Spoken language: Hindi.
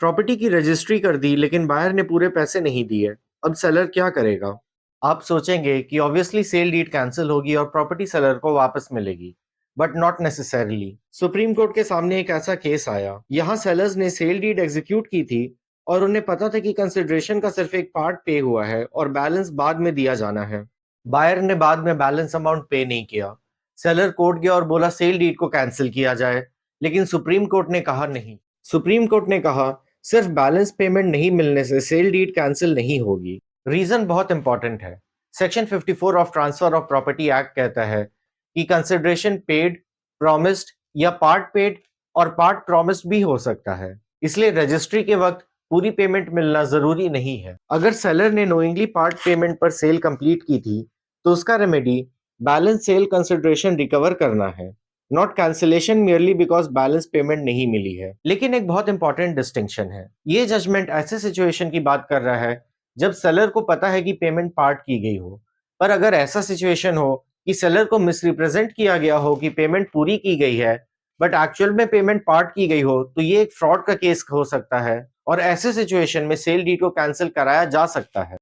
प्रॉपर्टी की रजिस्ट्री कर दी लेकिन बायर ने पूरे पैसे नहीं दिए। अब सेलर क्या करेगा? आप सोचेंगे कि ऑब्वियसली सेल डीड कैंसिल होगी और प्रॉपर्टी सेलर को वापस मिलेगी, but not necessarily. Supreme court के सामने एक ऐसा केस आया। यहाँ सेलर्स ने सेल डीड एग्जीक्यूट की थी और उन्हें पता था कि कंसिडरेशन का सिर्फ एक पार्ट पे हुआ है और बैलेंस बाद में दिया जाना है। बायर ने बाद में बैलेंस अमाउंट पे नहीं किया। सेलर कोर्ट गया और बोला सेल डीड को कैंसिल किया जाए, लेकिन सुप्रीम कोर्ट ने कहा नहीं। सुप्रीम कोर्ट ने कहा सिर्फ बैलेंस पेमेंट नहीं मिलने से सेल डीड कैंसिल नहीं होगी। रीजन बहुत इंपॉर्टेंट है। Section 54 of transfer of property act कहता है कि कंसिडरेशन पेड, प्रॉमिस्ड या पार्ट पेड और पार्ट प्रॉमिस्ड भी हो सकता है। इसलिए रजिस्ट्री के वक्त पूरी पेमेंट मिलना जरूरी नहीं है। अगर सेलर ने नोइंगली पार्ट पेमेंट पर सेल कंप्लीट की थी तो उसका remedy balance sale consideration recover करना है, not cancellation merely because balance payment नहीं मिली है। लेकिन एक बहुत इंपॉर्टेंट डिस्टिंक्शन है। ये जजमेंट ऐसे सिचुएशन की बात कर रहा है जब सेलर को पता है कि पेमेंट पार्ट की गई हो। पर अगर ऐसा सिचुएशन हो कि सेलर को मिसरिप्रेजेंट किया गया हो कि पेमेंट पूरी की गई है बट एक्चुअल में पेमेंट पार्ट की गई हो, तो ये एक फ्रॉड का केस हो सकता है और ऐसे सिचुएशन में सेल डीड को कैंसिल कराया जा सकता है।